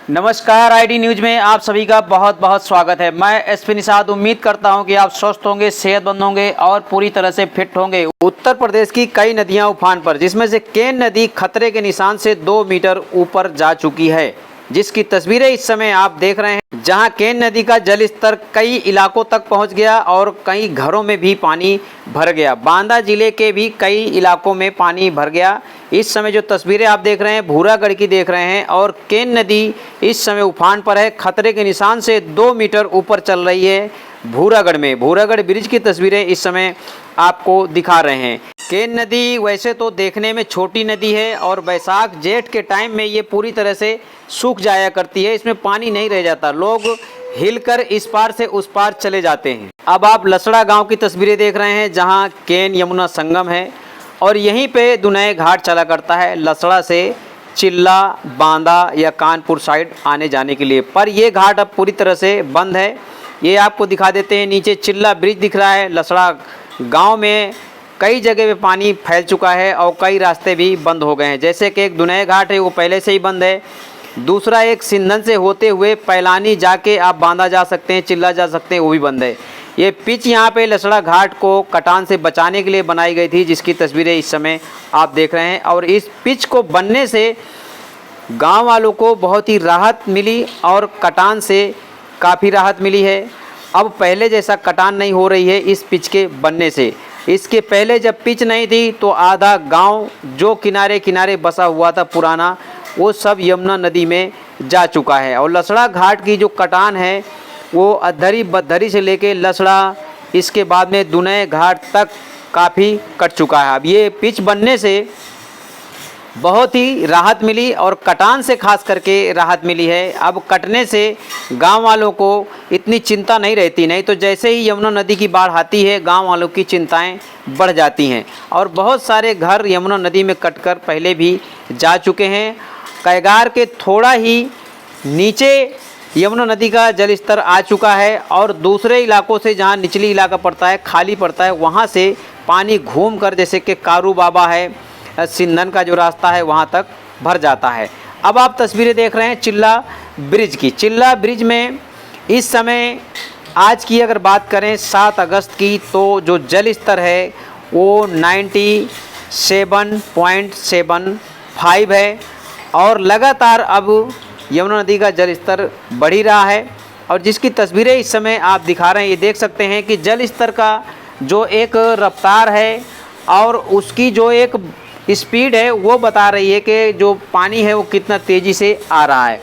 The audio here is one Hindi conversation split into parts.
नमस्कार, आईडी न्यूज में आप सभी का बहुत बहुत स्वागत है। मैं एसपी निषाद उम्मीद करता हूं कि आप स्वस्थ होंगे, सेहतमंद होंगे और पूरी तरह से फिट होंगे। उत्तर प्रदेश की कई नदियां उफान पर, जिसमें से केन नदी खतरे के निशान से 2 मीटर ऊपर जा चुकी है, जिसकी तस्वीरें इस समय आप देख रहे हैं। जहां केन नदी का जल स्तर कई इलाकों तक पहुंच गया और कई घरों में भी पानी भर गया। बांदा जिले के भी कई इलाकों में पानी भर गया। इस समय जो तस्वीरें आप देख रहे हैं भूरागढ़ की देख रहे हैं और केन नदी इस समय उफान पर है। खतरे के निशान से 2 मीटर ऊपर चल रही है भूरागढ़ में। भूरागढ़ ब्रिज की तस्वीरें इस समय आपको दिखा रहे हैं। केन नदी वैसे तो देखने में छोटी नदी है और बैसाख जेठ के टाइम में ये पूरी तरह से सूख जाया करती है। इसमें पानी नहीं रह जाता, लोग हिलकर इस पार से उस पार चले जाते हैं। अब आप लसड़ा गांव की तस्वीरें देख रहे हैं, जहां केन यमुना संगम है और यहीं पे दुनई घाट चला करता है लसड़ा से चिल्ला, बांदा या कानपुर साइड आने जाने के लिए। पर ये घाट अब पूरी तरह से बंद है। ये आपको दिखा देते हैं, नीचे चिल्ला ब्रिज दिख रहा है। लसड़ा गांव में कई जगह पे पानी फैल चुका है और कई रास्ते भी बंद हो गए हैं। जैसे कि एक दुनई घाट है, वो पहले से ही बंद है। दूसरा एक सिंधन से होते हुए पैलानी जाके आप बांदा जा सकते हैं, चिल्ला जा सकते हैं, वो भी बंद है। ये पिच यहाँ पे लसड़ा घाट को कटान से बचाने के लिए बनाई गई थी, जिसकी तस्वीरें इस समय आप देख रहे हैं। और इस पिच को बनने से गांव वालों को बहुत ही राहत मिली और कटान से काफ़ी राहत मिली है। अब पहले जैसा कटान नहीं हो रही है इस पिच के बनने से। इसके पहले जब पिच नहीं थी तो आधा गांव जो किनारे किनारे बसा हुआ था पुराना, वो सब यमुना नदी में जा चुका है। और लसड़ा घाट की जो कटान है वो अधरी बदधरी से लेके लसड़ा, इसके बाद में दुनई घाट तक काफ़ी कट चुका है। अब ये पिच बनने से बहुत ही राहत मिली और कटान से खास करके राहत मिली है। अब कटने से गांव वालों को इतनी चिंता नहीं रहती, नहीं तो जैसे ही यमुना नदी की बाढ़ आती है गांव वालों की चिंताएं बढ़ जाती हैं। और बहुत सारे घर यमुना नदी में कटकर पहले भी जा चुके हैं। कैगार के थोड़ा ही नीचे यमुना नदी का जल स्तर आ चुका है और दूसरे इलाकों से जहां निचली इलाका पड़ता है, खाली पड़ता है, वहां से पानी घूम कर जैसे कि कारू बाबा है, सिंधन का जो रास्ता है वहां तक भर जाता है। अब आप तस्वीरें देख रहे हैं चिल्ला ब्रिज की। चिल्ला ब्रिज में इस समय आज की अगर बात करें 7 अगस्त की, तो जो जल स्तर है वो 97.75 है और लगातार अब यमुना नदी का जल स्तर बढ़ ही रहा है। और जिसकी तस्वीरें इस समय आप दिखा रहे हैं, ये देख सकते हैं कि जल स्तर का जो एक रफ्तार है और उसकी जो एक स्पीड है वो बता रही है कि जो पानी है वो कितना तेज़ी से आ रहा है।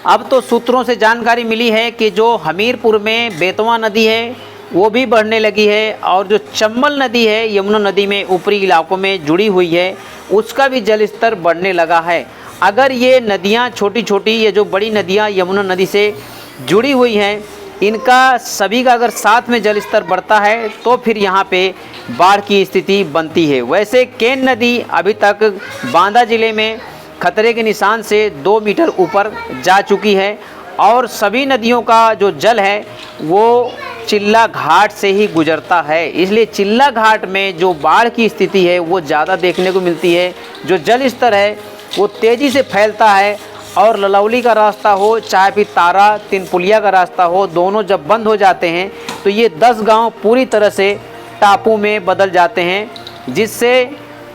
अब तो सूत्रों से जानकारी मिली है कि जो हमीरपुर में बेतवा नदी है वो भी बढ़ने लगी है और जो चंबल नदी है यमुना नदी में ऊपरी इलाकों में जुड़ी हुई है, उसका भी जल स्तर बढ़ने लगा है। अगर ये नदियाँ छोटी छोटी, ये जो बड़ी नदियाँ यमुना नदी से जुड़ी हुई हैं, इनका सभी का अगर साथ में जल स्तर बढ़ता है तो फिर यहाँ पे बाढ़ की स्थिति बनती है। वैसे केन नदी अभी तक बांदा ज़िले में खतरे के निशान से 2 मीटर ऊपर जा चुकी है और सभी नदियों का जो जल है वो चिल्ला घाट से ही गुजरता है। इसलिए चिल्ला घाट में जो बाढ़ की स्थिति है वो ज़्यादा देखने को मिलती है। जो जल स्तर है वो तेज़ी से फैलता है और ललौली का रास्ता हो चाहे फिर तारा तिनपुलिया का रास्ता हो, दोनों जब बंद हो जाते हैं तो ये 10 गांव पूरी तरह से टापू में बदल जाते हैं, जिससे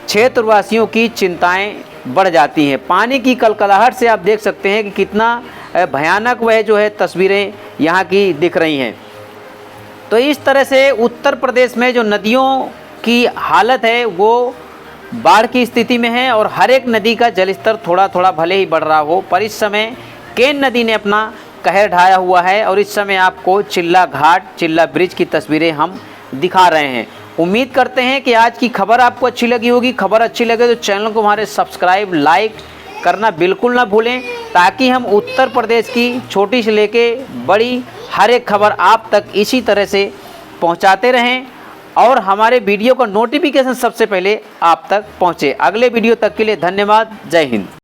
क्षेत्रवासियों की चिंताएं बढ़ जाती हैं। पानी की कलकलाहट से आप देख सकते हैं कि कितना भयानक वह जो है तस्वीरें यहाँ की दिख रही हैं। तो इस तरह से उत्तर प्रदेश में जो नदियों की हालत है वो बाढ़ की स्थिति में है और हर एक नदी का जलस्तर थोड़ा थोड़ा भले ही बढ़ रहा हो, पर इस समय केन नदी ने अपना कहर ढाया हुआ है। और इस समय आपको चिल्ला घाट, चिल्ला ब्रिज की तस्वीरें हम दिखा रहे हैं। उम्मीद करते हैं कि आज की खबर आपको अच्छी लगी होगी। खबर अच्छी लगे तो चैनल को हमारे सब्सक्राइब, लाइक करना बिल्कुल ना भूलें, ताकि हम उत्तर प्रदेश की छोटी से लेके बड़ी हर एक खबर आप तक इसी तरह से पहुंचाते रहें और हमारे वीडियो का नोटिफिकेशन सबसे पहले आप तक पहुंचे। अगले वीडियो तक के लिए धन्यवाद। जय हिंद।